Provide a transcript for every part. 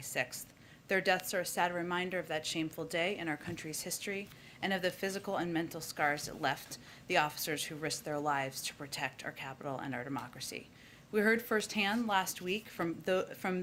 6th. Their deaths are a sad reminder of that shameful day in our country's history and of the physical and mental scars it left the officers who risked their lives to protect our capital and our democracy. We heard firsthand last week from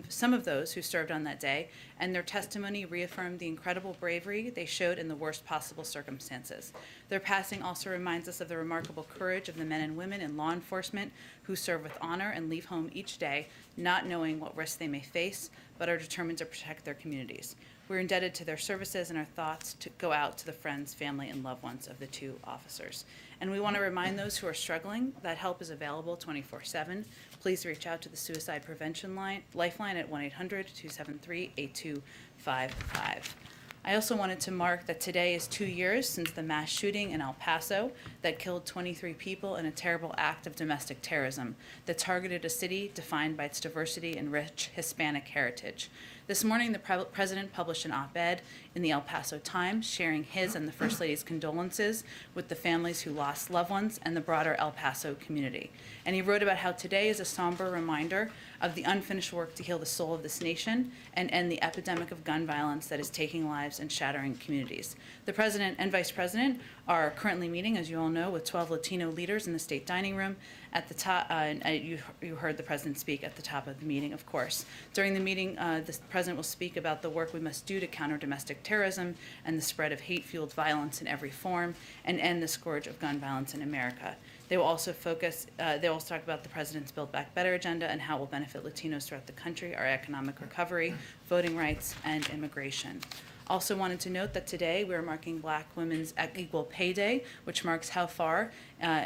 some of those who served on that day, and their testimony reaffirmed the incredible bravery they showed in the worst possible circumstances. Their passing also reminds us of the remarkable courage of the men and women in law enforcement who serve with honor and leave home each day, not knowing what risks they may face, but are determined to protect their communities. We're indebted to their services, and our thoughts to go out to the friends, family, and loved ones of the two officers. And we want to remind those who are struggling that help is available 24/7. Please reach out to the Suicide Prevention Lifeline at 1-800-273-8255. I also wanted to mark that today is 2 years since the mass shooting in El Paso that killed 23 people in a terrible act of domestic terrorism that targeted a city defined by its diversity and rich Hispanic heritage. This morning, the President published an op-ed in the El Paso Times sharing his and the First Lady's condolences with the families who lost loved ones and the broader El Paso community. And he wrote about how today is a somber reminder of the unfinished work to heal the soul of this nation and end the epidemic of gun violence that is taking lives and shattering communities. The President and Vice President are currently meeting, as you all know, with 12 Latino leaders in the state dining room at the top. You heard the President speak at the top of the meeting, of course. During the meeting, the President will speak about the work we must do to counter domestic terrorism and the spread of hate-fueled violence in every form and end the scourge of gun violence in America. They will also talk about the President's Build Back Better agenda and how it will benefit Latinos throughout the country, our economic recovery, voting rights, and immigration. Also wanted to note that today we are marking Black Women's Equal Pay Day, which marks how far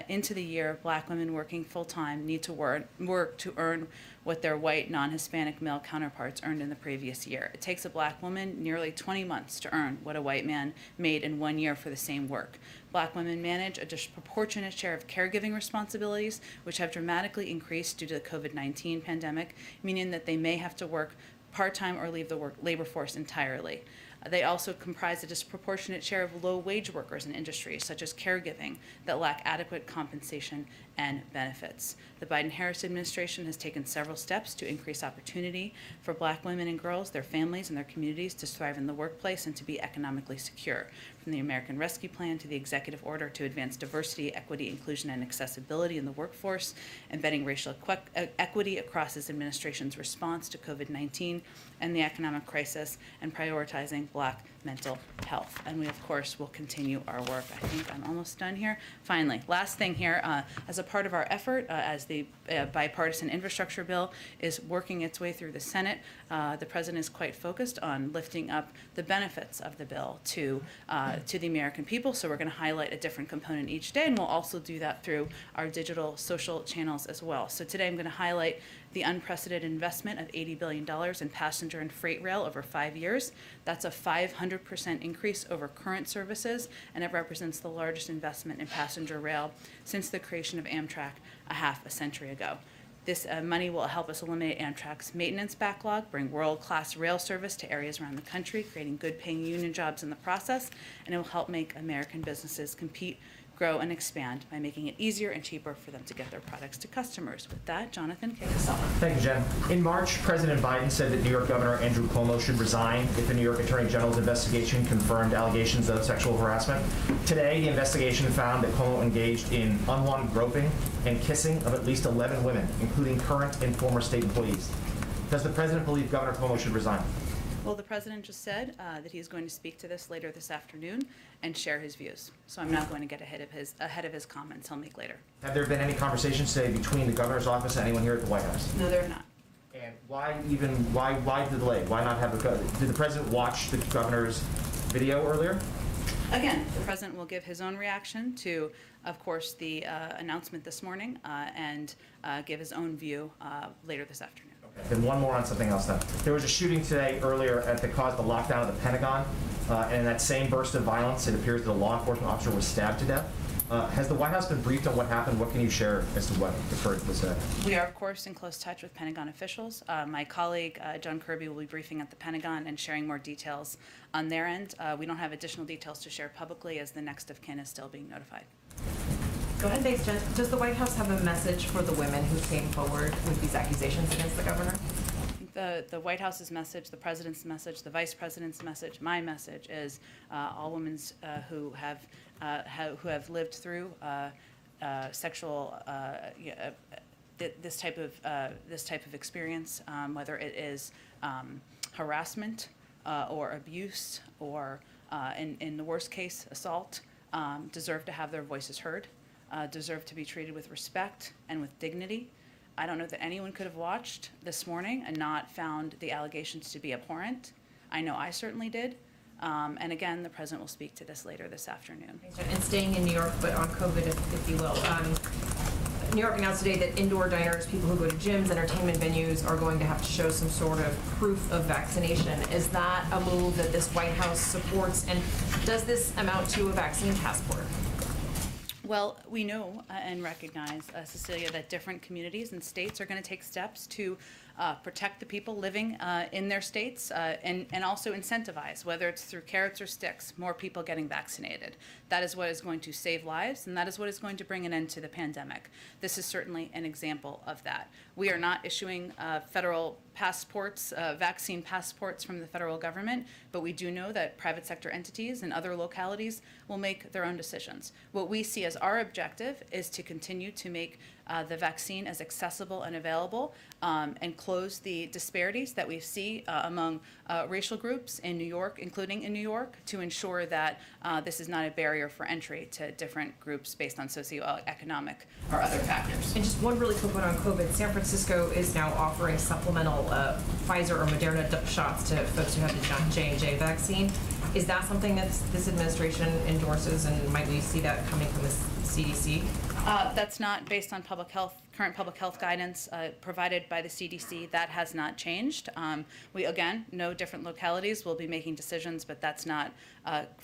into the year Black women working full-time need to work to earn what their white, non-Hispanic male counterparts earned in the previous year. It takes a Black woman nearly 20 months to earn what a white man made in 1 year for the same work. Black women manage a disproportionate share of caregiving responsibilities, which have dramatically increased due to the COVID-19 pandemic, meaning that they may have to work part-time or leave the labor force entirely. They also comprise a disproportionate share of low-wage workers in industries such as caregiving that lack adequate compensation and benefits. The Biden-Harris administration has taken several steps to increase opportunity for Black women and girls, their families, and their communities to thrive in the workplace and to be economically secure. From the American Rescue Plan to the executive order to advance diversity, equity, inclusion, and accessibility in the workforce, embedding racial equity across this administration's response to COVID-19 and the economic crisis, and prioritizing Black mental health. And we, of course, will continue our work. I think I'm almost done here. Finally, last thing here, as a part of our effort, as the bipartisan infrastructure bill is working its way through the Senate, the President is quite focused on lifting up the benefits of the bill to the American people. So we're going to highlight a different component each day, and we'll also do that through our digital social channels as well. So today I'm going to highlight the unprecedented investment of $80 billion in passenger and freight rail over 5 years. That's a 500% increase over current services, and it represents the largest investment in passenger rail since the creation of Amtrak a half a century ago. This money will help us eliminate Amtrak's maintenance backlog, bring world-class rail service to areas around the country, creating good-paying union jobs in the process, and it will help make American businesses compete, grow, and expand by making it easier and cheaper for them to get their products to customers. With that, Jonathan, kick us off. Thank you, Jen. In March, President Biden said that New York Governor Andrew Cuomo should resign if the New York Attorney General's investigation confirmed allegations of sexual harassment. Today, the investigation found that Cuomo engaged in unwanted groping and kissing of at least 11 women, including current and former state employees. Does the President believe Governor Cuomo should resign? Well, the President just said that he's going to speak to this later this afternoon and share his views. So I'm not going to get ahead of his comments he'll make later. Have there been any conversations today between the governor's office and anyone here at the White House? No, there are not. And why the delay? Why not have did the President watch the governor's video earlier? Again, the President will give his own reaction to, of course, the announcement this morning and give his own view later this afternoon. Okay. Then one more on something else then. There was a shooting today earlier that caused the lockdown of the Pentagon, and in that same burst of violence, it appears that a law enforcement officer was stabbed to death. Has the White House been briefed on what happened? What can you share as to what occurred this day? We are, of course, in close touch with Pentagon officials. My colleague, John Kirby, will be briefing at the Pentagon and sharing more details on their end. We don't have additional details to share publicly as the next of kin is still being notified. Go ahead. Thanks, Jen. Does the White House have a message for the women who came forward with these accusations against the governor? the White House's message, the president's message, the vice president's message, my message is all women who have lived through sexual this type of experience, whether it is harassment or abuse or in the worst case assault, deserve to have their voices heard, deserve to be treated with respect and with dignity. I don't know that anyone could have watched this morning and not found the allegations to be abhorrent. I know I certainly did. And again, the president will speak to this later this afternoon. And staying in New York, but on COVID, if you will. New York announced today that indoor diners, people who go to gyms, entertainment venues, are going to have to show some sort of proof of vaccination. Is that a move that this White House supports? And does this amount to a vaccine passport? Well, we know and recognize, Cecilia, that different communities and states are going to take steps to protect the people living in their states and also incentivize, whether it's through carrots or sticks, more people getting vaccinated. That is what is going to save lives, and that is what is going to bring an end to the pandemic. This is certainly an example of that. We are not issuing federal passports, vaccine passports from the federal government, but we do know that private sector entities and other localities will make their own decisions. What we see as our objective is to continue to make the vaccine as accessible and available and close the disparities that we see among racial groups in New York, including in New York, to ensure that this is not a barrier for entry to different groups based on socioeconomic or other factors. And just one really quick one on COVID. San Francisco is now offering supplemental Pfizer or Moderna shots to folks who have the J&J vaccine. Is that something that this administration endorses, and might we see that coming from the CDC? That's not based on current public health guidance provided by the CDC. That has not changed. We, again, know different localities will be making decisions, but that's not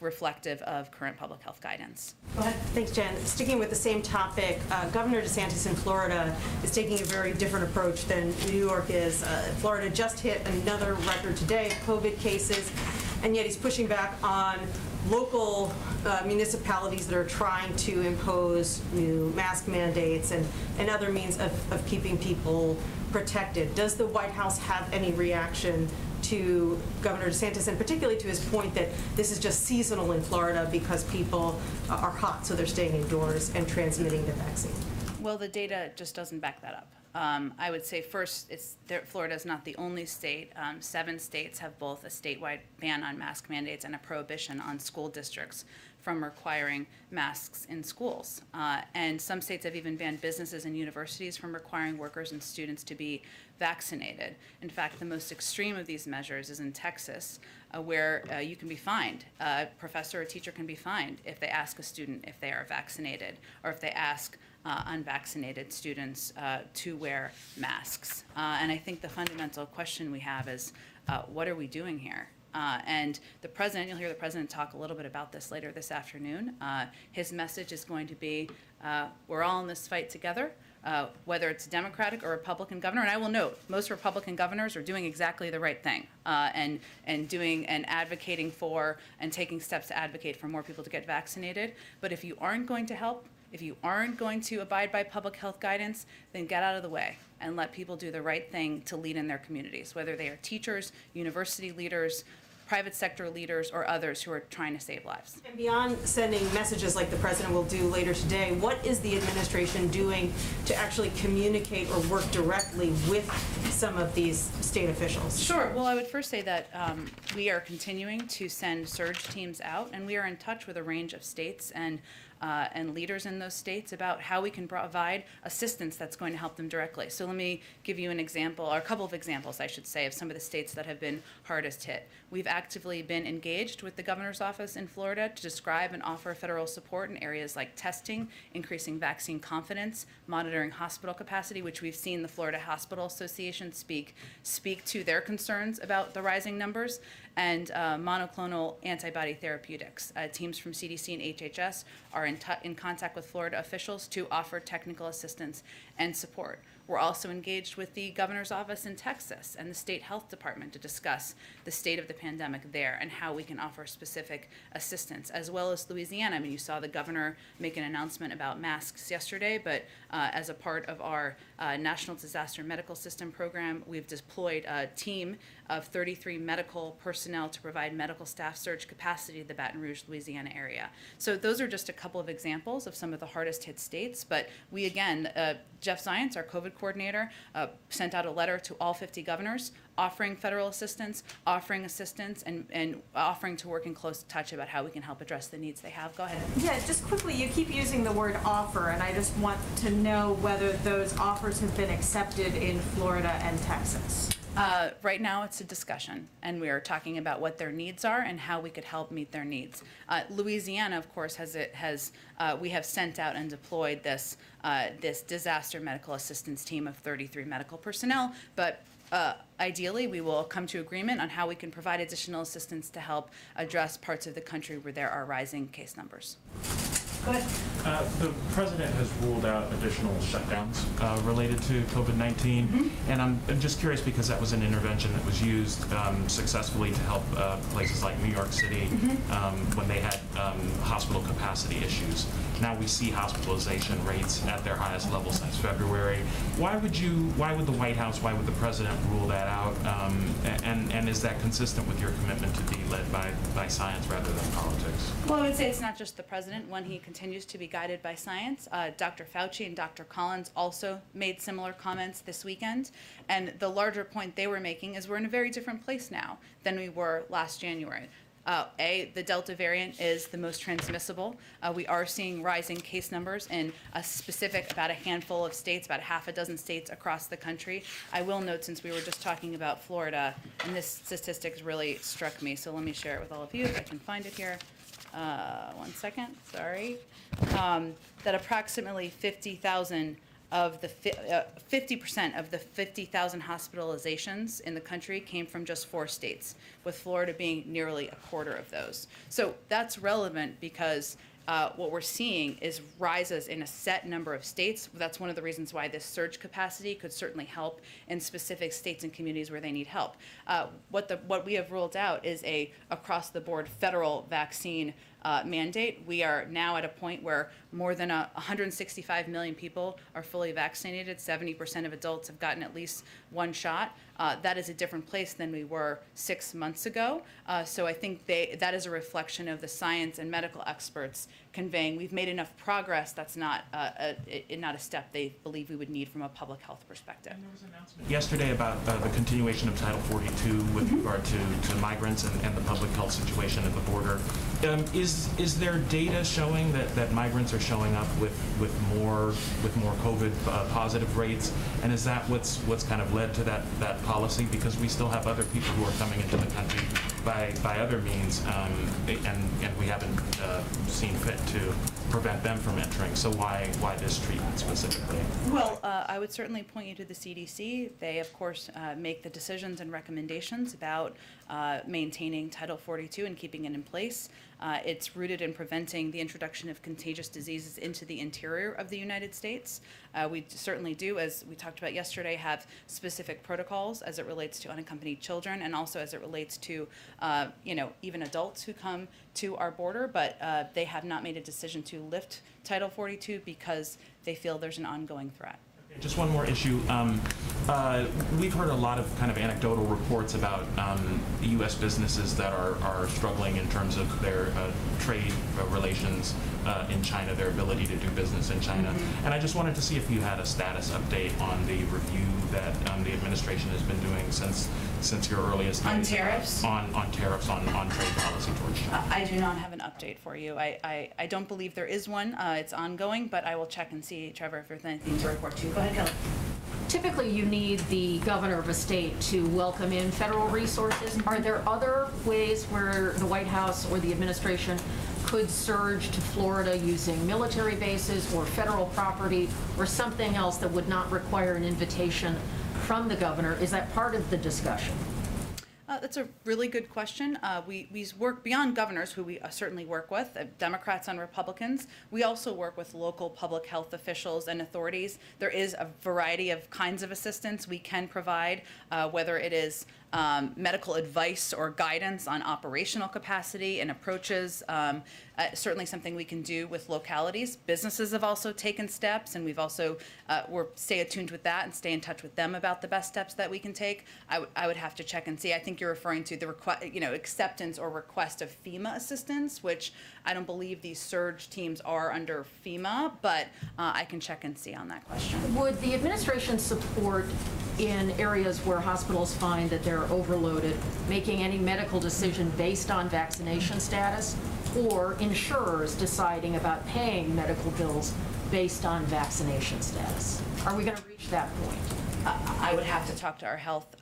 reflective of current public health guidance. Go ahead. Thanks, Jen. Sticking with the same topic, Governor DeSantis in Florida is taking a very different approach than New York is. Florida just hit another record today of COVID cases, and yet he's pushing back on local municipalities that are trying to impose new mask mandates and other means of keeping people protected. Does the White House have any reaction to Governor DeSantis, and particularly to his point that this is just seasonal in Florida because people are hot, so they're staying indoors and transmitting the vaccine? Well, the data just doesn't back that up. I would say first, Florida is not the only state. 7 states have both a statewide ban on mask mandates and a prohibition on school districts from requiring masks in schools. And some states have even banned businesses and universities from requiring workers and students to be vaccinated. In fact, the most extreme of these measures is in Texas, where you can be fined. A professor or teacher can be fined if they ask a student if they are vaccinated, or if they ask unvaccinated students to wear masks. And I think the fundamental question we have is, what are we doing here? And the president, you'll hear the president talk a little bit about this later this afternoon. His message is going to be, we're all in this fight together, whether it's Democratic or Republican governor. And I will note, most Republican governors are doing exactly the right thing and doing and advocating for and taking steps to advocate for more people to get vaccinated. But if you aren't going to help, if you aren't going to abide by public health guidance, then get out of the way and let people do the right thing to lead in their communities, whether they are teachers, university leaders, private sector leaders, or others who are trying to save lives. And beyond sending messages like the president will do later today, what is the administration doing to actually communicate or work directly with some of these state officials? Sure. Well, I would first say that we are continuing to send surge teams out, and we are in touch with a range of states and leaders in those states about how we can provide assistance that's going to help them directly. So let me give you an example, or a couple of examples, I should say, of some of the states that have been hardest hit. We've actively been engaged with the governor's office in Florida to describe and offer federal support in areas like testing, increasing vaccine confidence, monitoring hospital capacity, which we've seen the Florida Hospital Association speak to their concerns about the rising numbers, and monoclonal antibody therapeutics. Teams from CDC and HHS are in contact with Florida officials to offer technical assistance and support. We're also engaged with the governor's office in Texas and the state health department to discuss the state of the pandemic there and how we can offer specific assistance, as well as Louisiana. I mean, you saw the governor make an announcement about masks yesterday, but as a part of our National Disaster Medical System program, we've deployed a team of 33 medical personnel to provide medical staff surge capacity to the Baton Rouge, Louisiana area. So those are just a couple of examples of some of the hardest hit states, but we again, Jeff Zients, our COVID coordinator, sent out a letter to all 50 governors offering federal assistance, and offering to work in close touch about how we can help address the needs they have. Go ahead. Yeah, just quickly, you keep using the word offer, and I just want to know whether those offers have been accepted in Florida and Texas. Right now, it's a discussion, and we are talking about what their needs are and how we could help meet their needs. Louisiana, of course, we have sent out and deployed this disaster medical assistance team of 33 medical personnel, but ideally, we will come to agreement on how we can provide additional assistance to help address parts of the country where there are rising case numbers. Go ahead. The president has ruled out additional shutdowns related to COVID-19, and I'm just curious because that was an intervention that was used successfully to help places like New York City when they had hospital capacity issues. Now we see hospitalization rates at their highest level since February. Why would the White House, why would the president rule that out? And is that consistent with your commitment to be led by science rather than politics? Well, I would say it's not just the president. When he continues to be guided by science, Dr. Fauci and Dr. Collins also made similar comments this weekend. And the larger point they were making is we're in a very different place now than we were last January. The Delta variant is the most transmissible. We are seeing rising case numbers in about a handful of states, about half a dozen states across the country. I will note, since we were just talking about Florida, and this statistic really struck me, so let me share it with all of you if I can find it here. 1 second, sorry. That approximately 50,000 of the 50% of the 50,000 hospitalizations in the country came from just 4 states, with Florida being nearly a quarter of those. So that's relevant because what we're seeing is rises in a set number of states. That's one of the reasons why this surge capacity could certainly help in specific states and communities where they need help. What we have ruled out is a across-the-board federal vaccine mandate. We are now at a point where more than 165 million people are fully vaccinated. 70% of adults have gotten at least one shot. That is a different place than we were 6 months ago. So I think that is a reflection of the science and medical experts conveying we've made enough progress. That's not a step they believe we would need from a public health perspective. And there was an announcement yesterday about the continuation of Title 42 with regard to migrants and the public health situation at the border. Is there data showing that migrants are showing up with more COVID positive rates, and is that what's kind of led to that policy? Because we still have other people who are coming into the country by other means, and we haven't seen fit to prevent them from entering. So why this treatment specifically? Well, I would certainly point you to the CDC. They, of course, make the decisions and recommendations about maintaining Title 42 and keeping it in place. It's rooted in preventing the introduction of contagious diseases into the interior of the United States. We certainly do, as we talked about yesterday, have specific protocols as it relates to unaccompanied children and also as it relates to, even adults who come to our border, but they have not made a decision to lift Title 42 because they feel there's an ongoing threat. Just one more issue. We've heard a lot of kind of anecdotal reports about U.S. businesses that are struggling in terms of their trade relations in China, their ability to do business in China. And I just wanted to see if you had a status update on the review that the administration has been doing since your earliest days. On tariffs? On tariffs, on trade policy towards China. I do not have an update for you. I don't believe there is one. It's ongoing, but I will check and see, Trevor, if there's anything to report to you. Go ahead, Kelly. Typically, you need the governor of a state to welcome in federal resources. Are there other ways where the White House or the administration could surge to Florida using military bases or federal property or something else that would not require an invitation from the governor? Is that part of the discussion? That's a really good question. We work beyond governors, who we certainly work with, Democrats and Republicans. We also work with local public health officials and authorities. There is a variety of kinds of assistance we can provide, whether it is medical advice or guidance on operational capacity and approaches. Certainly something we can do with localities. Businesses have also taken steps, and we've also stay attuned with that and stay in touch with them about the best steps that we can take. I would have to check and see. I think you're referring to the acceptance or request of FEMA assistance, which I don't believe these surge teams are under FEMA, but I can check and see on that question. Would the administration support in areas where hospitals find that they're overloaded, making any medical decision based on vaccination status, or insurers deciding about paying medical bills based on vaccination status? Are we going to reach that point? I would have to talk to our health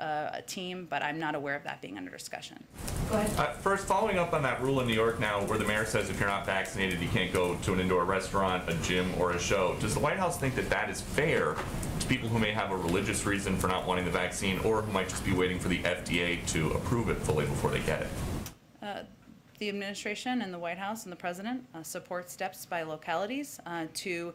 team, but I'm not aware of that being under discussion. Go ahead. First, following up on that rule in New York now where the mayor says if you're not vaccinated, you can't go to an indoor restaurant, a gym, or a show. Does the White House think that that is fair to people who may have a religious reason for not wanting the vaccine or who might just be waiting for the FDA to approve it fully before they get it? The administration and the White House and the president support steps by localities to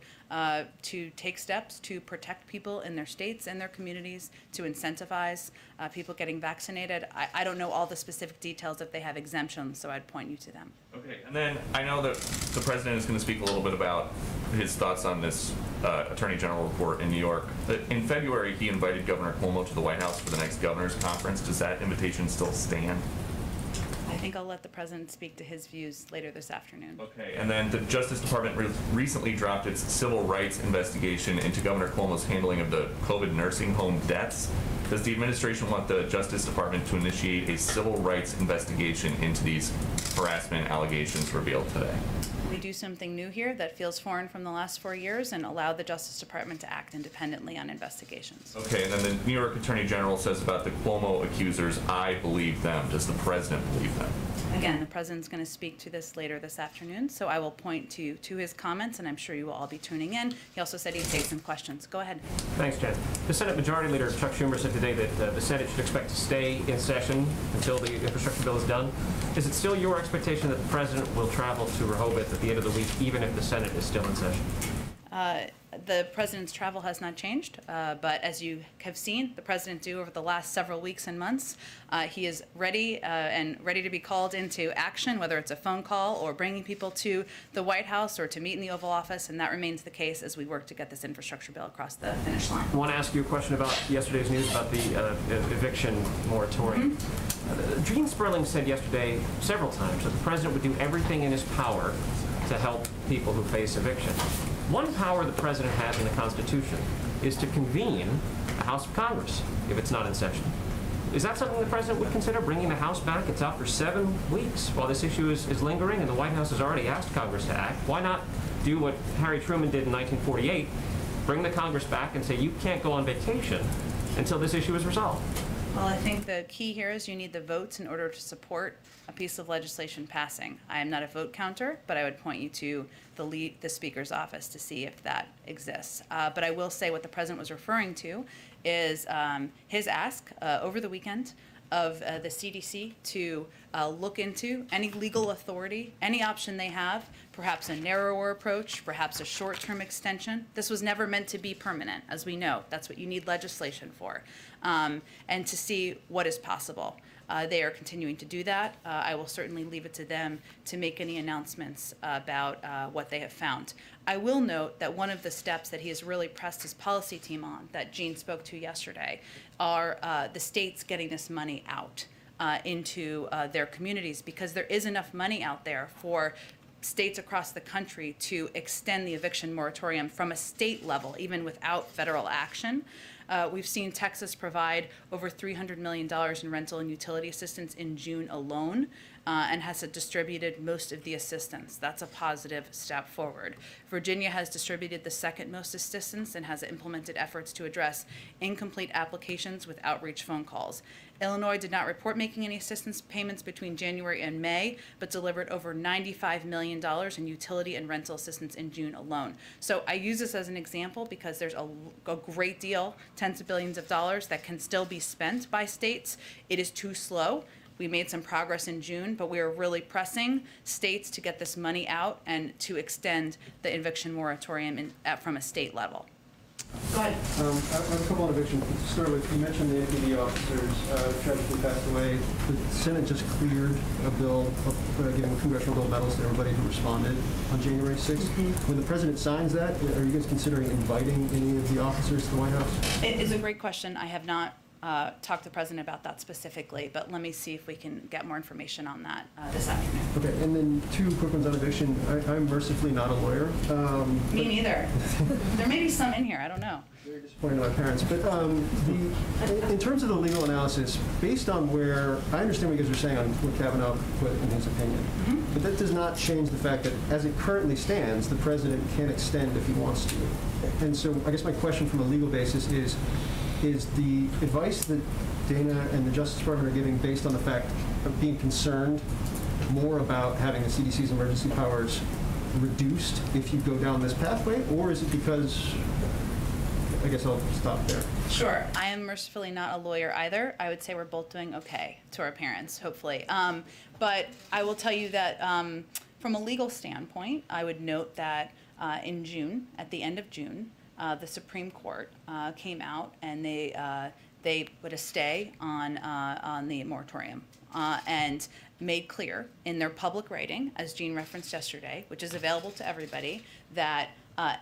take steps to protect people in their states and their communities, to incentivize people getting vaccinated. I don't know all the specific details if they have exemptions, so I'd point you to them. Okay, and then I know that the president is going to speak a little bit about his thoughts on this Attorney General report in New York. In February, he invited Governor Cuomo to the White House for the next governor's conference. Does that invitation still stand? I think I'll let the president speak to his views later this afternoon. Okay, and then the Justice Department recently dropped its civil rights investigation into Governor Cuomo's handling of the COVID nursing home deaths. Does the administration want the Justice Department to initiate a civil rights investigation into these harassment allegations revealed today? We do something new here that feels foreign from the last 4 years and allow the Justice Department to act independently on investigations. Okay, and then the New York Attorney General says about the Cuomo accusers, I believe them. Does the president believe them? Again, the president's going to speak to this later this afternoon, so I will point to his comments, and I'm sure you will all be tuning in. He also said he'd take some questions. Go ahead. Thanks, Jen. The Senate Majority Leader Chuck Schumer said today that the Senate should expect to stay in session until the infrastructure bill is done. Is it still your expectation that the president will travel to Rehoboth at the end of the week, even if the Senate is still in session? The president's travel has not changed, but as you have seen the president do over the last several weeks and months, he is ready to be called into action, whether it's a phone call or bringing people to the White House or to meet in the Oval Office, and that remains the case as we work to get this infrastructure bill across the finish line. I want to ask you a question about yesterday's news about the eviction moratorium. Gene Sperling said yesterday several times that the president would do everything in his power to help people who face eviction. One power the president has in the Constitution is to convene a House of Congress if it's not in session. Is that something the president would consider, bringing the House back? It's out for 7 weeks while this issue is lingering, and the White House has already asked Congress to act. Why not do what Harry Truman did in 1948, bring the Congress back and say, you can't go on vacation until this issue is resolved? Well, I think the key here is you need the votes in order to support a piece of legislation passing. I am not a vote counter, but I would point you to the Speaker's office to see if that exists. But I will say what the President was referring to is his ask over the weekend of the CDC to look into any legal authority, any option they have, perhaps a narrower approach, perhaps a short-term extension. This was never meant to be permanent, as we know. That's what you need legislation for, and to see what is possible. They are continuing to do that. I will certainly leave it to them to make any announcements about what they have found. I will note that one of the steps that he has really pressed his policy team on, that Gene spoke to yesterday, are the states getting this money out into their communities, because there is enough money out there for states across the country to extend the eviction moratorium from a state level, even without federal action. We've seen Texas provide over $300 million in rental and utility assistance in June alone, and has distributed most of the assistance. That's a positive step forward. Virginia has distributed the second most assistance and has implemented efforts to address incomplete applications with outreach phone calls. Illinois did not report making any assistance payments between January and May, but delivered over $95 million in utility and rental assistance in June alone. So I use this as an example because there's a great deal, tens of billions of dollars, that can still be spent by states. It is too slow. We made some progress in June, but we are really pressing states to get this money out and to extend the eviction moratorium from a state level. Go ahead. I have a couple on eviction. To start with, you mentioned the NPD officers tragically passed away. The Senate just cleared a bill giving congressional gold medals to everybody who responded on January 6th. When the president signs that, are you guys considering inviting any of the officers to the White House? It is a great question. I have not talked to the president about that specifically, but let me see if we can get more information on that this afternoon. Okay, and then two quick ones on eviction. I'm mercifully not a lawyer. Me neither. There may be some in here. I don't know. Very disappointing to my parents. But in terms of the legal analysis, based on where, I understand what you guys are saying on what Kavanaugh put in his opinion, but that does not change the fact that as it currently stands, the president can extend if he wants to. And so I guess my question from a legal basis is the advice that Dana and the Justice Department are giving based on the fact of being concerned more about having the CDC's emergency powers reduced if you go down this pathway, or is it because, I guess I'll stop there. Sure. I am mercifully not a lawyer either. I would say we're both doing okay to our parents, hopefully. But I will tell you that from a legal standpoint, I would note that in June, at the end of June, the Supreme Court came out and they put a stay on the moratorium and made clear in their public writing, as Jean referenced yesterday, which is available to everybody, that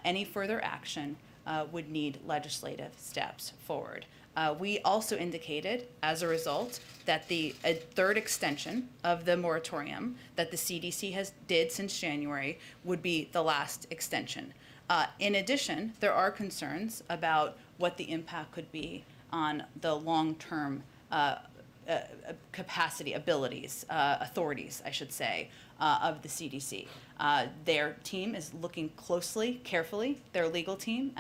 any further action would need legislative steps forward. We also indicated, as a result, that the third extension of the moratorium that the CDC did since January would be the last extension. In addition, there are concerns about what the impact could be on the long-term capacity, authorities, I should say, of the CDC. Their team is looking closely, carefully, their legal team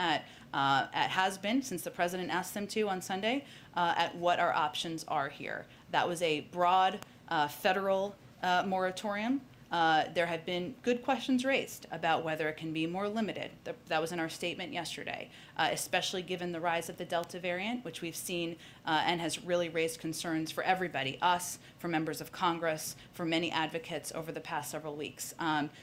has been since the president asked them to on Sunday, at what our options are here. That was a broad federal moratorium. There have been good questions raised about whether it can be more limited. That was in our statement yesterday, especially given the rise of the Delta variant, which we've seen and has really raised concerns for everybody, us, for members of Congress, for many advocates over the past several weeks.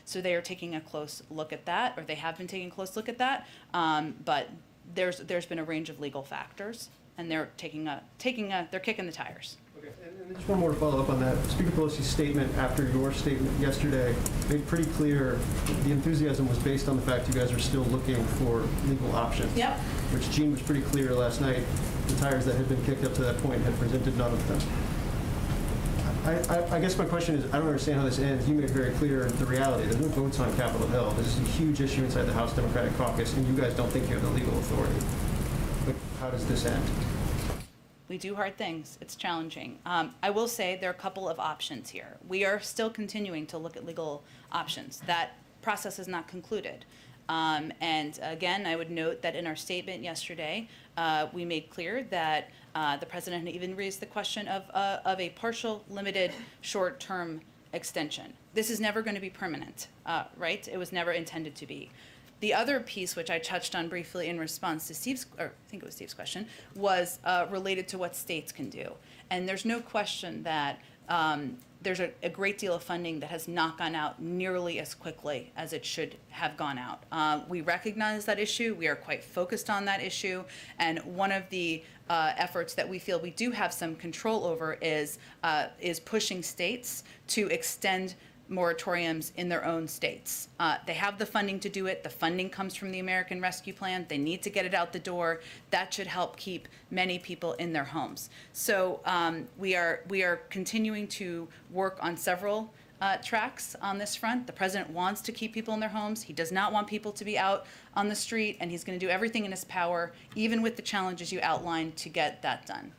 So they are taking a close look at that, or they have been taking a close look at that. But there's been a range of legal factors, and they're they're kicking the tires. Okay, and just one more to follow up on that. Speaker Pelosi's statement after your statement yesterday made pretty clear the enthusiasm was based on the fact you guys are still looking for legal options. Yep. Which Jean was pretty clear last night. The tires that had been kicked up to that point had presented none of them. I guess my question is, I don't understand how this ends. You made very clear the reality. There's no votes on Capitol Hill. This is a huge issue inside the House Democratic Caucus, and you guys don't think you have the legal authority. But how does this end? We do hard things. It's challenging. I will say there are a couple of options here. We are still continuing to look at legal options. That process is not concluded. And again, I would note that in our statement yesterday, we made clear that the president had even raised the question of a partial, limited, short-term extension. This is never going to be permanent, right? It was never intended to be. The other piece, which I touched on briefly in response to Steve's, or I think it was Steve's question, was related to what states can do. And there's no question that there's a great deal of funding that has not gone out nearly as quickly as it should have gone out. We recognize that issue. We are quite focused on that issue. And one of the efforts that we feel we do have some control over is pushing states to extend moratoriums in their own states. They have the funding to do it. The funding comes from the American Rescue Plan. They need to get it out the door. That should help keep many people in their homes. So we are continuing to work on several tracks on this front. The president wants to keep people in their homes. He does not want people to be out on the street, and he's going to do everything in his power, even with the challenges you outlined, to get that done.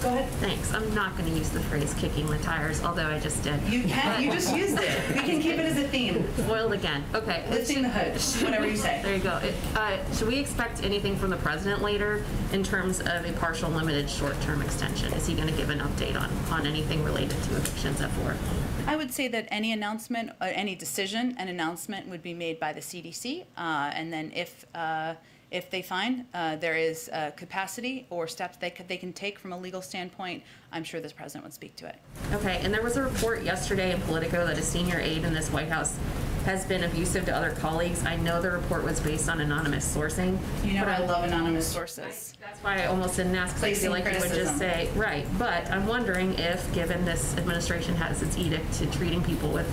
Go ahead. Thanks. I'm not going to use the phrase kicking the tires, although I just did. You can. You just used it. We can keep it as a theme. Foiled again. Okay. Lifting the hood, whatever you say. There you go. Should we expect anything from the president later in terms of a partial, limited, short-term extension? Is he going to give an update on anything related to evictions at 4? I would say that any announcement, any decision, an announcement would be made by the CDC, and then if they find there is capacity or steps they can take from a legal standpoint, I'm sure this president would speak to it. Okay, and there was a report yesterday in Politico that a senior aide in this White House has been abusive to other colleagues. I know the report was based on anonymous sourcing. You know, but I love anonymous sources. That's why I almost didn't ask, because I feel like you would just say, right. But I'm wondering if, given this administration has its edict to treating people with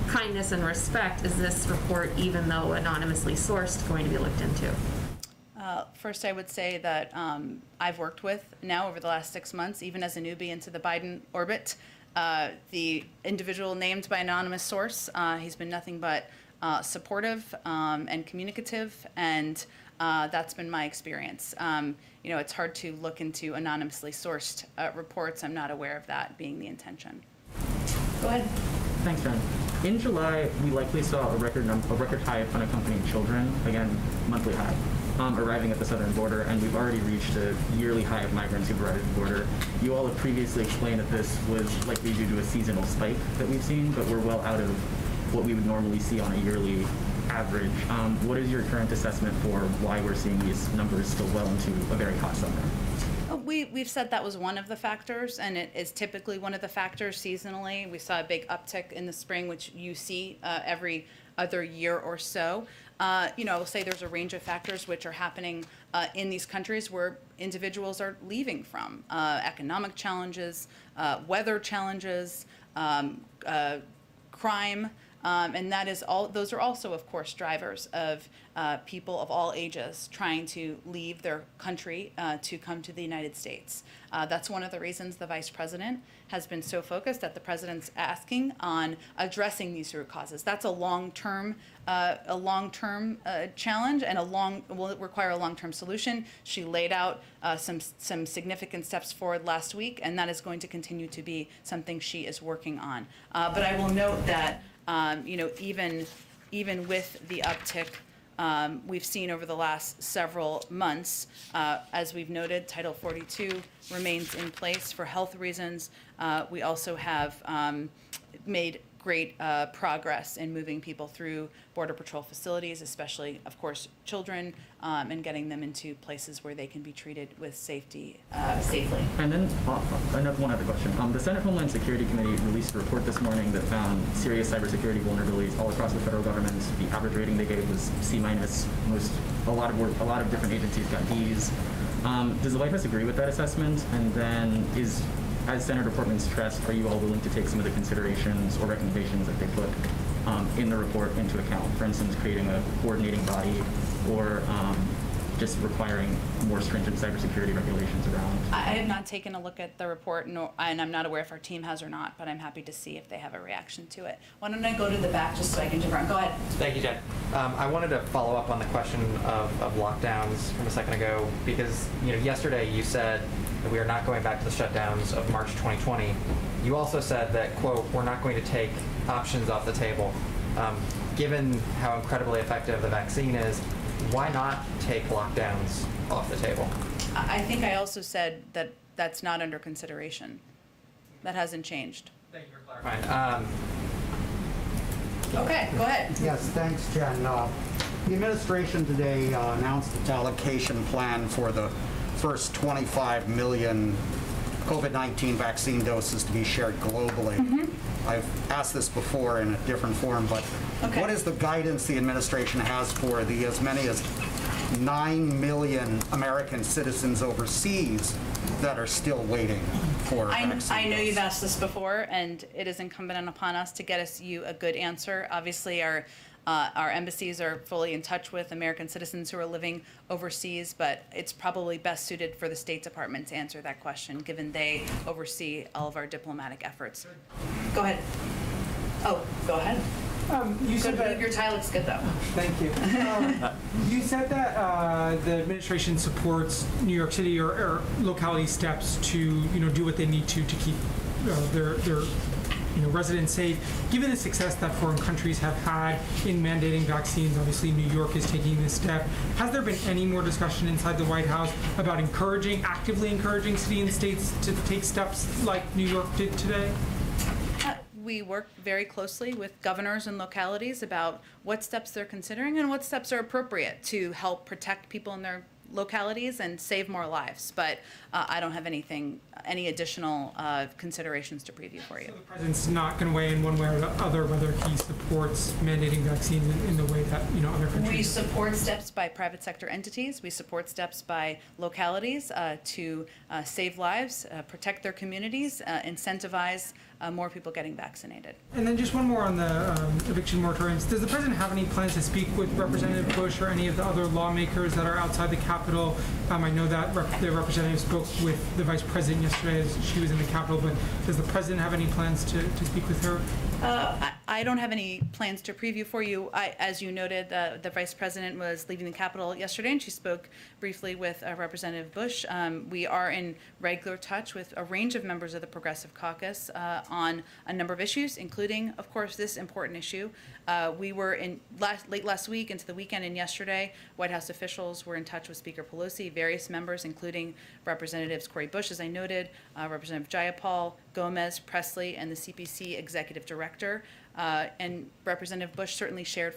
kindness and respect, is this report, even though anonymously sourced, going to be looked into? First, I would say that I've worked with now over the last 6 months, even as a newbie into the Biden orbit, the individual named by anonymous source. He's been nothing but supportive and communicative, and that's been my experience. You know, it's hard to look into anonymously sourced reports. I'm not aware of that being the intention. Go ahead. Thanks, Jen. In July, we likely saw a record high of unaccompanied children, again, monthly high, arriving at the southern border, and we've already reached a yearly high of migrants who've arrived at the border. You all have previously explained that this was likely due to a seasonal spike that we've seen, but we're well out of what we would normally see on a yearly average. What is your current assessment for why we're seeing these numbers still well into a very hot summer? We've said that was one of the factors, and it is typically one of the factors seasonally. We saw a big uptick in the spring, which you see every other year or so. You know, I will say there's a range of factors which are happening in these countries where individuals are leaving from. Economic challenges, weather challenges, crime, and that is all. Those are also, of course, drivers of people of all ages trying to leave their country to come to the United States. That's one of the reasons the vice president has been so focused, that the president's asking on addressing these root causes. That's a long-term challenge, and will require a long-term solution. She laid out some significant steps forward last week, and that is going to continue to be something she is working on. But I will note that you know, even with the uptick we've seen over the last several months, as we've noted, Title 42 remains in place for health reasons. We also have made great progress in moving people through Border Patrol facilities, especially, of course, children, and getting them into places where they can be treated with safely. And then one other question. The Senate Homeland Security Committee released a report this morning that found serious cybersecurity vulnerabilities all across the federal government. The average rating they gave was C-. A lot of different agencies got Ds. Does the White House agree with that assessment? And then as Senator Portman stressed, are you all willing to take some of the considerations or recommendations that they put in the report into account? For instance, creating a coordinating body, or just requiring more stringent cybersecurity regulations around? I have not taken a look at the report, and I'm not aware if our team has or not, but I'm happy to see if they have a reaction to it. Why don't I go to the back just so I can jump around? Go ahead. Thank you, Jen. I wanted to follow up on the question of lockdowns from a second ago, because yesterday you said that we are not going back to the shutdowns of March 2020. You also said that, quote, we're not going to take options off the table. Given how incredibly effective the vaccine is, why not take lockdowns off the table? I think I also said that that's not under consideration. That hasn't changed. Thank you for clarifying. Okay, go ahead. Yes, thanks, Jen. The administration today announced its allocation plan for the first 25 million COVID-19 vaccine doses to be shared globally. Mm-hmm. I've asked this before in a different form, but what is the guidance the administration has for the as many as 9 million American citizens overseas that are still waiting for vaccine? I know you've asked this before, and it is incumbent upon us to get you a good answer. Obviously, our embassies are fully in touch with American citizens who are living overseas, but it's probably best suited for the State Department to answer that question, given they oversee all of our diplomatic efforts. Go ahead. Oh, go ahead. You said that your tie looks good, though. Thank you. You said that the administration supports New York City or locality steps to do what they need to keep their residents safe. Given the success that foreign countries have had in mandating vaccines, obviously New York is taking this step. Has there been any more discussion inside the White House about actively encouraging cities and states to take steps like New York did today? We work very closely with governors and localities about what steps they're considering and what steps are appropriate to help protect people in their localities and save more lives. But I don't have any additional considerations to preview for you. So the president's not going to weigh in one way or the other whether he supports mandating vaccines in the way that other countries. We support steps by private sector entities. We support steps by localities to save lives, protect their communities, incentivize more people getting vaccinated. And then just one more on the eviction moratoriums. Does the president have any plans to speak with Representative Bush or any of the other lawmakers that are outside the Capitol? I know that the representative spoke with the vice president yesterday as she was in the Capitol, but does the president have any plans to speak with her? I don't have any plans to preview for you. As you noted, the vice president was leaving the Capitol yesterday, and she spoke briefly with Representative Bush. We are in regular touch with a range of members of the Progressive Caucus on a number of issues, including, of course, this important issue. We were late last week into the weekend and yesterday, White House officials were in touch with Speaker Pelosi, various members, including Representatives Cori Bush, as I noted, Representative Jayapal, Gomez, Presley, and the CPC Executive Director. And Representative Bush certainly shared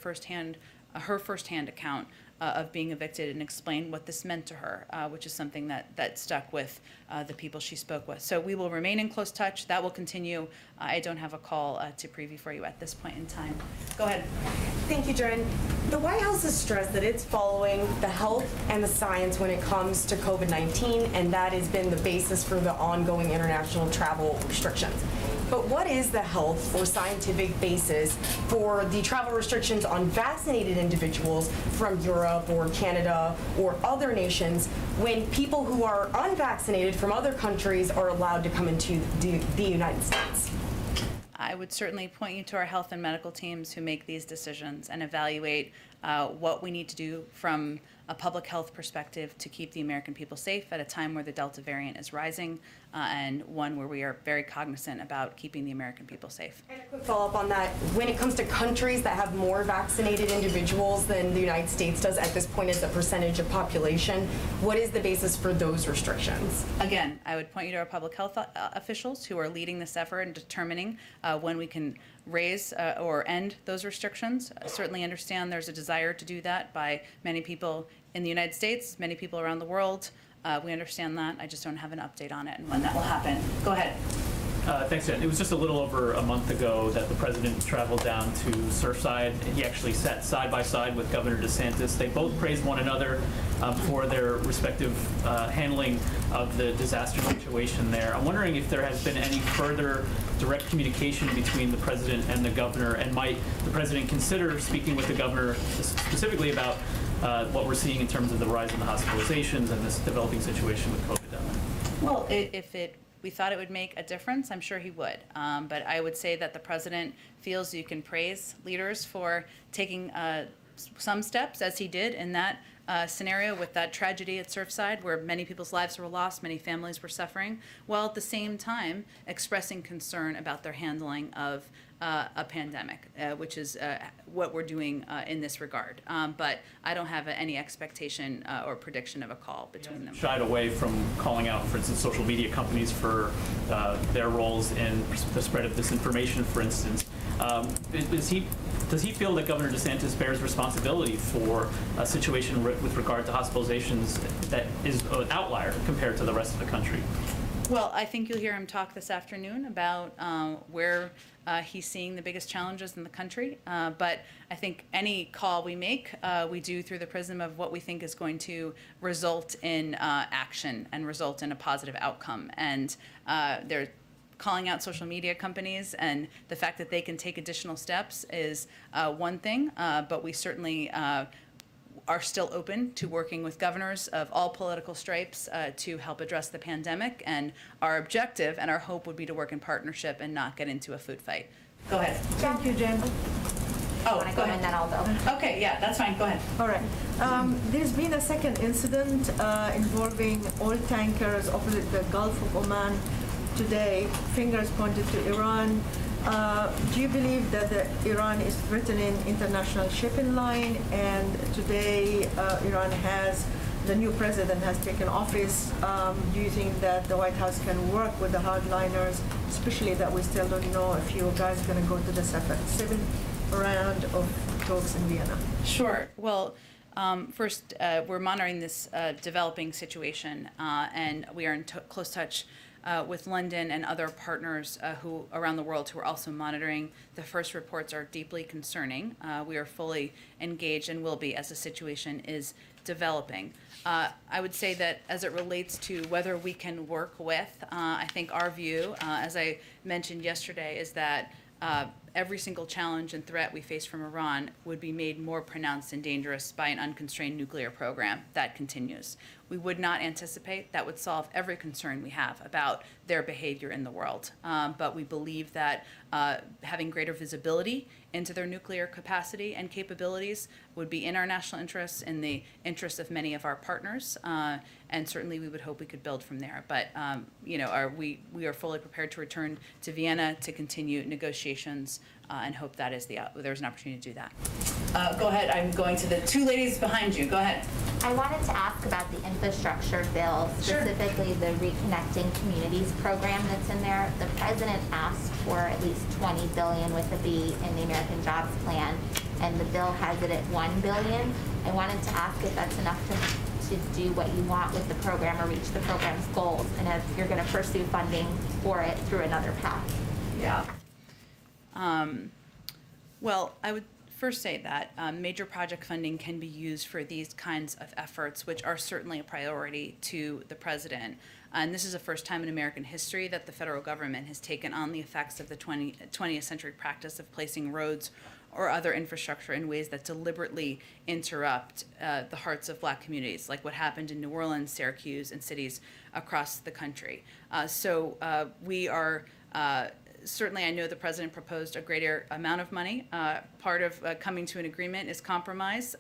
her firsthand account of being evicted and explained what this meant to her, which is something that stuck with the people she spoke with. So we will remain in close touch. That will continue. I don't have a call to preview for you at this point in time. Go ahead. Thank you, Jen. The White House has stressed that it's following the health and the science when it comes to COVID-19, and that has been the basis for the ongoing international travel restrictions. But what is the health or scientific basis for the travel restrictions on vaccinated individuals from Europe or Canada or other nations when people who are unvaccinated from other countries are allowed to come into the United States? I would certainly point you to our health and medical teams who make these decisions and evaluate what we need to do from a public health perspective to keep the American people safe at a time where the Delta variant is rising and one where we are very cognizant about keeping the American people safe. And a quick follow-up on that. When it comes to countries that have more vaccinated individuals than the United States does at this point as a percentage of population, what is the basis for those restrictions? Again, I would point you to our public health officials who are leading this effort and determining when we can raise or end those restrictions. I certainly understand there's a desire to do that by many people in the United States, many people around the world. We understand that. I just don't have an update on it and when that will happen. Go ahead. Thanks, Jen. It was just a little over a month ago that the president traveled down to Surfside. He actually sat side by side with Governor DeSantis. They both praised one another for their respective handling of the disaster situation there. I'm wondering if there has been any further direct communication between the president and the governor, and might the president consider speaking with the governor specifically about what we're seeing in terms of the rise in the hospitalizations and this developing situation with COVID down there? Well, if we thought it would make a difference, I'm sure he would. But I would say that the president feels you can praise leaders for taking some steps, as he did in that scenario with that tragedy at Surfside, where many people's lives were lost, many families were suffering, while at the same time expressing concern about their handling of a pandemic, which is what we're doing in this regard. But I don't have any expectation or prediction of a call between them. Shied away from calling out, for instance, social media companies for their roles in the spread of disinformation, for instance. Does he feel that Governor DeSantis bears responsibility for a situation with regard to hospitalizations that is an outlier compared to the rest of the country? Well, I think you'll hear him talk this afternoon about where he's seeing the biggest challenges in the country. But I think any call we make, we do through the prism of what we think is going to result in action and result in a positive outcome. And they're calling out social media companies, and the fact that they can take additional steps is one thing, but we certainly are still open to working with governors of all political stripes to help address the pandemic. And our objective and our hope would be to work in partnership and not get into a food fight. Go ahead. Thank you, Jen. Oh, want to go go ahead. and then I'll go. Okay, yeah, that's fine, go ahead. All right. There's been a second incident involving oil tankers opposite the Gulf of Oman today. Fingers pointed to Iran. Do you believe that Iran is threatening international shipping line? And today, Iran the new president has taken office. Do you think that the White House can work with the hardliners, especially that we still don't know if you guys are going to go to the seventh round of talks in Vienna? Sure. Well, first, we're monitoring this developing situation, and we are in close touch with London and other partners who around the world who are also monitoring. The first reports are deeply concerning. We are fully engaged and will be as the situation is developing. I would say that as it relates to whether we can work with, I think our view, as I mentioned yesterday, is that every single challenge and threat we face from Iran would be made more pronounced and dangerous by an unconstrained nuclear program that continues. We would not anticipate that would solve every concern we have about their behavior in the world. But we believe that having greater visibility into their nuclear capacity and capabilities would be in our national interests, in the interests of many of our partners, and certainly we would hope we could build from there. But we are fully prepared to return to Vienna to continue negotiations and hope that is there's an opportunity to do that. Go ahead. I'm going to the two ladies behind you. Go ahead. I wanted to ask about the infrastructure bill, specifically the Reconnecting Communities program that's in there. The president asked for at least $20 billion with a B in the American Jobs Plan, and the bill has it at $1 billion. I wanted to ask if that's enough to do what you want with the program or reach the program's goals, and if you're going to pursue funding for it through another path. Yeah. Well, I would first say that major project funding can be used for these kinds of efforts, which are certainly a priority to the president. And this is the first time in American history that the federal government has taken on the effects of the 20th century practice of placing roads or other infrastructure in ways that deliberately interrupt the hearts of Black communities, like what happened in New Orleans, Syracuse, and cities across the country. So we are certainly, I know the president proposed a greater amount of money. Part of coming to an agreement is compromise,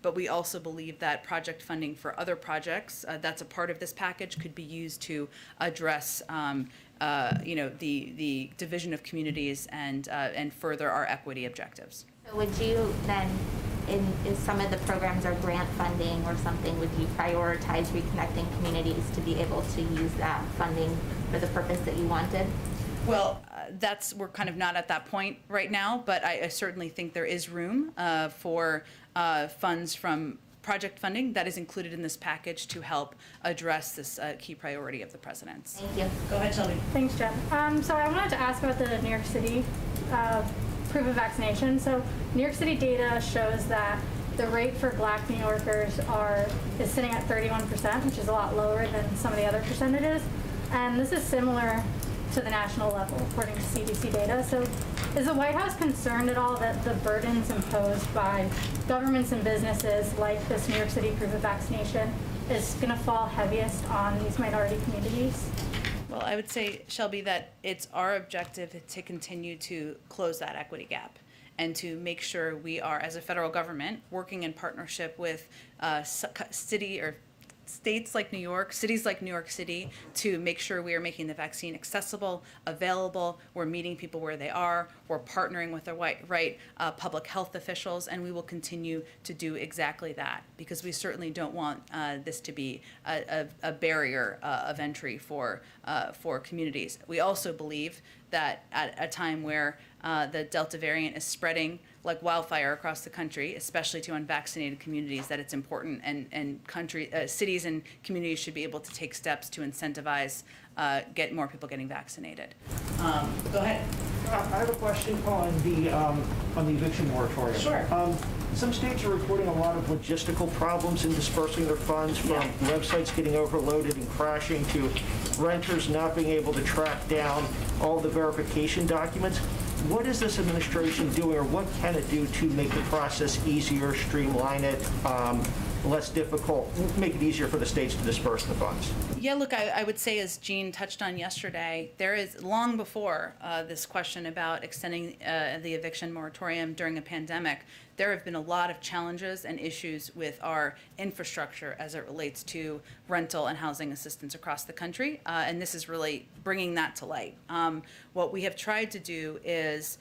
but we also believe that project funding for other projects that's a part of this package could be used to address the division of communities and further our equity objectives. So would you then, if some of the programs are grant funding or something, would you prioritize reconnecting communities to be able to use that funding for the purpose that you wanted? Well, we're kind of not at that point right now, but I certainly think there is room for funds from project funding that is included in this package to help address this key priority of the president's. Thank you. Go ahead, Shelby. Thanks, Jen. So I wanted to ask about the New York City proof of vaccination. So New York City data shows that the rate for Black New Yorkers is sitting at 31%, which is a lot lower than some of the other percentages. And this is similar to the national level, according to CDC data. So is the White House concerned at all that the burdens imposed by governments and businesses like this New York City proof of vaccination is going to fall heaviest on these minority communities? Well, I would say, Shelby, that it's our objective to continue to close that equity gap and to make sure we are, as a federal government, working in partnership with states like New York, cities like New York City, to make sure we are making the vaccine accessible, available, we're meeting people where they are, we're partnering with the right public health officials, and we will continue to do exactly that, because we certainly don't want this to be a barrier of entry for communities. We also believe that at a time where the Delta variant is spreading like wildfire across the country, especially to unvaccinated communities, that it's important, and cities and communities should be able to take steps to incentivize get more people getting vaccinated. Go ahead. I have a question on the eviction moratorium. Sure. Some states are reporting a lot of logistical problems in dispersing their funds, from websites getting overloaded and crashing to renters not being able to track down all the verification documents. What is this administration doing, or what can it do to make the process easier, streamline it, less difficult, make it easier for the states to disperse the funds? Yeah, look, I would say, as Jean touched on yesterday, there is, long before this question about extending the eviction moratorium during a pandemic, there have been a lot of challenges and issues with our infrastructure as it relates to rental and housing assistance across the country, and this is really bringing that to light. What we have tried to do is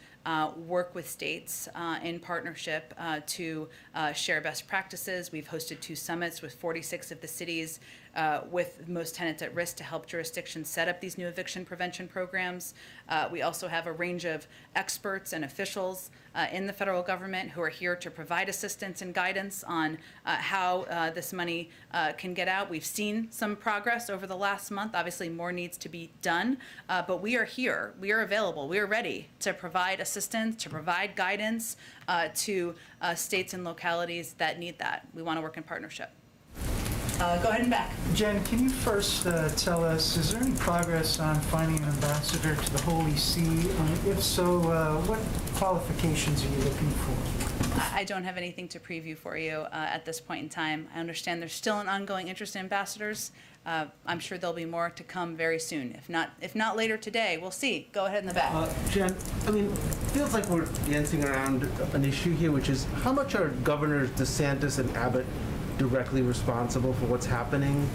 work with states in partnership to share best practices. We've hosted 2 summits with 46 of the cities with most tenants at risk to help jurisdictions set up these new eviction prevention programs. We also have a range of experts and officials in the federal government who are here to provide assistance and guidance on how this money can get out. We've seen some progress over the last month. Obviously, more needs to be done, but we are here. We are available. We are ready to provide assistance, to provide guidance to states and localities that need that. We want to work in partnership. Go ahead and back. Jen, can you first tell us, is there any progress on finding an ambassador to the Holy See? If so, what qualifications are you looking for? I don't have anything to preview for you at this point in time. I understand there's still an ongoing interest in ambassadors. I'm sure there'll be more to come very soon. If not later today, we'll see. Go ahead in the back. Jen, I mean, feels like we're dancing around an issue here, which is how much are Governors DeSantis and Abbott directly responsible for what's happening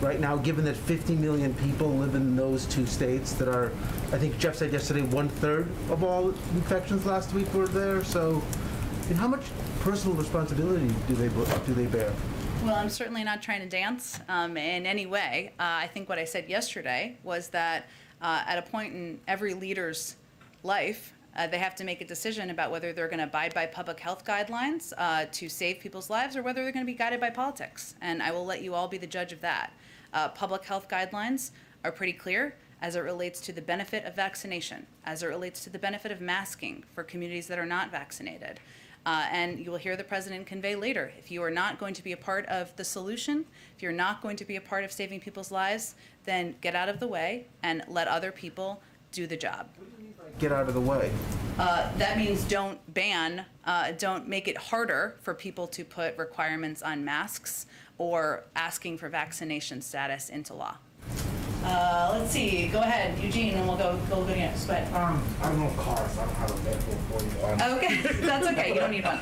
right now, given that 50 million people live in those 2 states that are, I think Jeff said yesterday, 1/3 of all infections last week were there. So, I mean, how much personal responsibility do they bear? Well, I'm certainly not trying to dance in any way. I think what I said yesterday was that at a point in every leader's life, they have to make a decision about whether they're going to abide by public health guidelines to save people's lives or whether they're going to be guided by politics. And I will let you all be the judge of that. Public health guidelines are pretty clear as it relates to the benefit of vaccination, as it relates to the benefit of masking for communities that are not vaccinated. And you will hear the president convey later, if you are not going to be a part of the solution, if you're not going to be a part of saving people's lives, then get out of the way and let other people do the job. Get out of the way. That means don't make it harder for people to put requirements on masks or asking for vaccination status into law. Let's see. Go ahead, Eugene, and we'll go next. But I don't know cars. I don't have a vehicle for you. Okay, that's okay. You don't need one.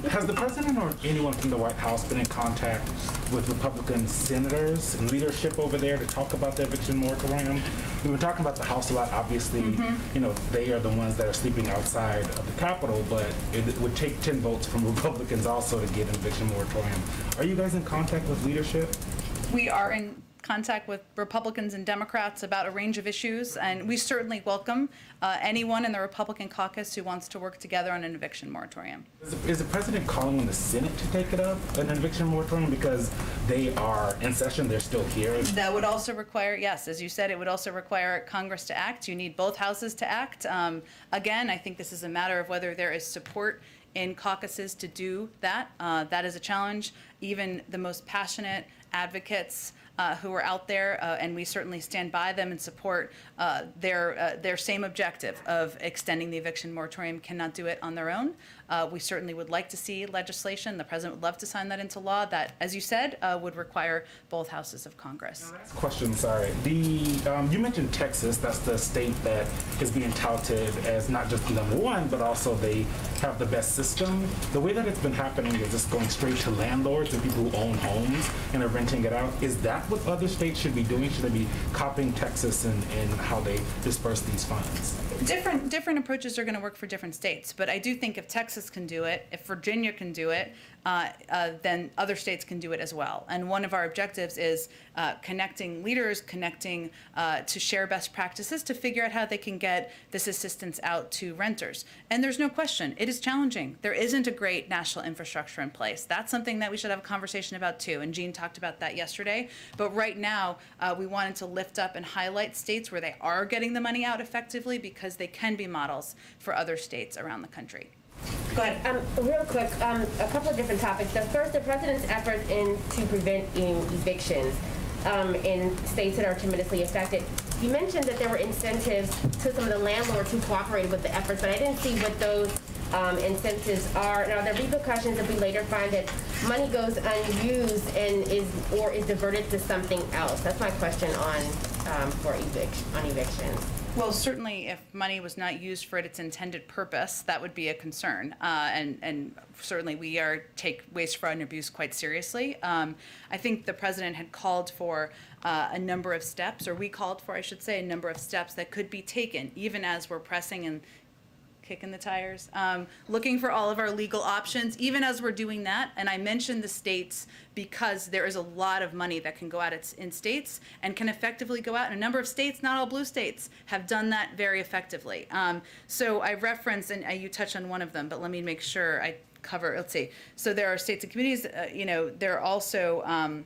Has the president or anyone from the White House been in contact with Republican senators and leadership over there to talk about the eviction moratorium? We've been talking about the House a lot. Obviously, you know, they are the ones that are sleeping outside of the Capitol, but it would take 10 votes from Republicans also to get an eviction moratorium. Are you guys in contact with leadership? We are in contact with Republicans and Democrats about a range of issues, and we certainly welcome anyone in the Republican caucus who wants to work together on an eviction moratorium. Is the president calling on the Senate to take it up, an eviction moratorium, because they are in session, they're still here? That would also require, yes, as you said, it would also require Congress to act. You need both houses to act. Again, I think this is a matter of whether there is support in caucuses to do that. That is a challenge. Even the most passionate advocates who are out there, and we certainly stand by them and support their same objective of extending the eviction moratorium, cannot do it on their own. We certainly would like to see legislation. The president would love to sign that into law that, as you said, would require both houses of Congress. Question, sorry. You mentioned Texas. That's the state that is being touted as not just number one, but also they have the best system. The way that it's been happening is just going straight to landlords and people who own homes and are renting it out. Is that what other states should be doing? Should they be copying Texas and how they disperse these funds? Different approaches are going to work for different states, but I do think if Texas can do it, if Virginia can do it, then other states can do it as well. And one of our objectives is connecting leaders, connecting to share best practices to figure out how they can get this assistance out to renters. And there's no question, it is challenging. There isn't a great national infrastructure in place. That's something that we should have a conversation about too, and Jean talked about that yesterday. But right now, we wanted to lift up and highlight states where they are getting the money out effectively because they can be models for other states around the country. Go ahead. Real quick, a couple of different topics. The first, the president's efforts to preventing evictions in states that are tremendously affected. You mentioned that there were incentives to some of the landlords who cooperated with the efforts, but I didn't see what those incentives are, and are there repercussions if we later find that money goes unused and is diverted to something else? That's my question on evictions. Well, certainly if money was not used for its intended purpose, that would be a concern. And certainly we take waste, fraud, and abuse quite seriously. I think the president had called for a number of steps, or we called for, I should say, a number of steps that could be taken, even as we're pressing and kicking the tires, looking for all of our legal options, even as we're doing that. And I mentioned the states because there is a lot of money that can go out in states and can effectively go out. And a number of states, not all blue states, have done that very effectively. So I referenced, and you touched on one of them, but let me make sure I cover, let's see. So there are states and communities, there are also,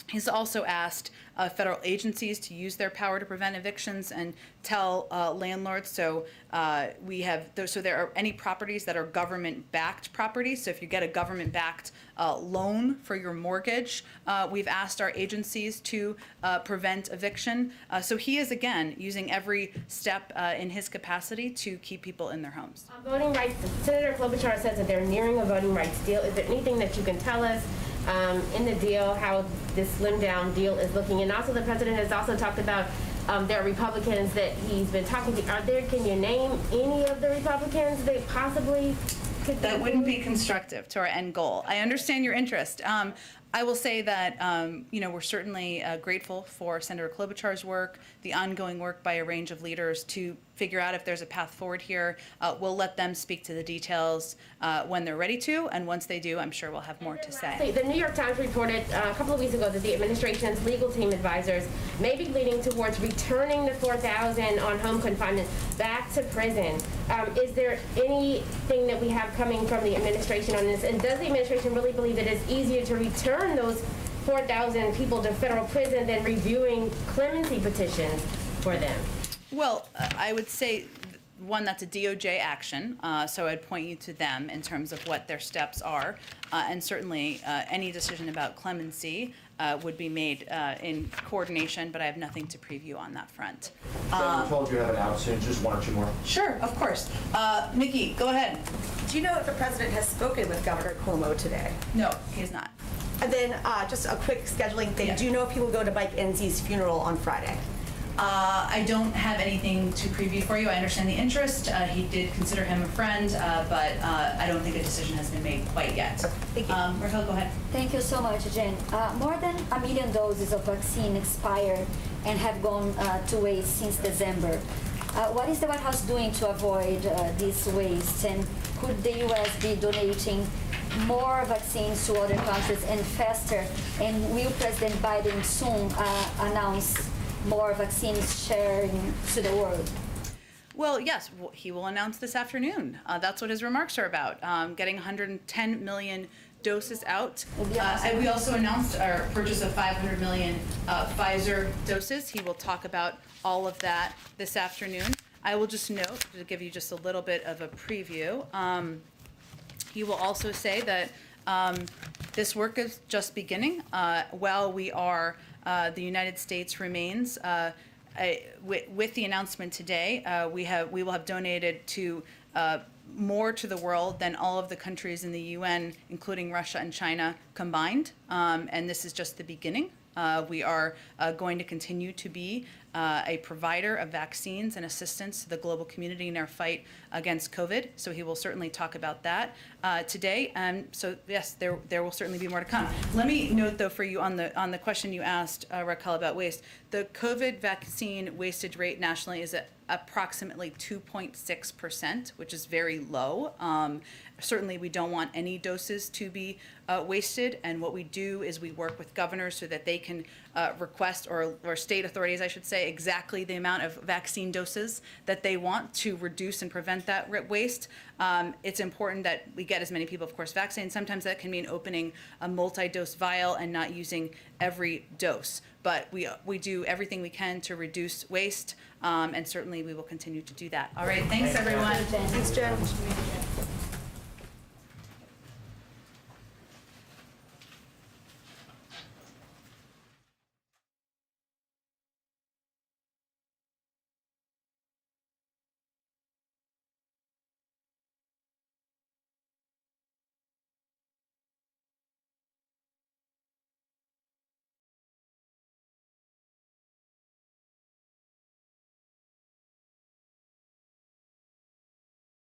he's also asked federal agencies to use their power to prevent evictions and tell landlords. So so there are any properties that are government-backed properties. So if you get a government-backed loan for your mortgage, we've asked our agencies to prevent eviction. So he is, again, using every step in his capacity to keep people in their homes. Voting rights, Senator Klobuchar says that they're nearing a voting rights deal. Is there anything that you can tell us in the deal, how this slimmed down deal is looking? And also the president has also talked about there are Republicans that he's been talking to. Can you name any of the Republicans that possibly could That wouldn't be constructive to our end goal. I understand your interest. I will say that, we're certainly grateful for Senator Klobuchar's work, the ongoing work by a range of leaders to figure out if there's a path forward here. We'll let them speak to the details when they're ready to, and once they do, I'm sure we'll have more to say. The New York Times reported a couple of weeks ago that the administration's legal team advisors may be leaning towards returning the 4,000 on home confinement back to prison. Is there anything that we have coming from the administration on this? And does the administration really believe that it's easier to return those 4,000 people to federal prison than reviewing clemency petitions for them? Well, I would say, one, that's a DOJ action, so I'd point you to them in terms of what their steps are. And certainly, any decision about clemency would be made in coordination, but I have nothing to preview on that front. I'm told you have an out soon, just one or two more. Sure, of course. Nikki, go ahead. Do you know if the president has spoken with Governor Cuomo today? No, he has not. And then just a quick scheduling thing. Yeah. Do you know if he will go to Mike Enzie's funeral on Friday? I don't have anything to preview for you. I understand the interest. He did consider him a friend, but I don't think a decision has been made quite yet. Thank you. Raquel, go ahead. Thank you so much, Jen. More than 1 million doses of vaccine expired and have gone to waste since December. What is the White House doing to avoid this waste? And could the U.S. be donating more vaccines to other countries and faster? And will President Biden soon announce more vaccines sharing to the world? Well, yes, he will announce this afternoon. That's what his remarks are about, getting 110 million doses out. And we also announced our purchase of 500 million Pfizer doses. He will talk about all of that this afternoon. I will just note, to give you just a little bit of a preview, he will also say that this work is just beginning. While we are, the United States remains, with the announcement today, we will have donated to more to the world than all of the countries in the UN, including Russia and China combined. And this is just the beginning. We are going to continue to be a provider of vaccines and assistance to the global community in our fight against COVID. So he will certainly talk about that today. And so yes, there will certainly be more to come. Let me note though for you on the question you asked, Raquel, about waste. The COVID vaccine wastage rate nationally is at approximately 2.6%, which is very low. Certainly we don't want any doses to be wasted, and what we do is we work with governors so that they can request, or state authorities, I should say, exactly the amount of vaccine doses that they want to reduce and prevent that waste. It's important that we get as many people, of course, vaccinated. Sometimes that can mean opening a multi-dose vial and not using every dose. But we do everything we can to reduce waste, and certainly we will continue to do that. All right, thanks everyone. Thanks, Jen.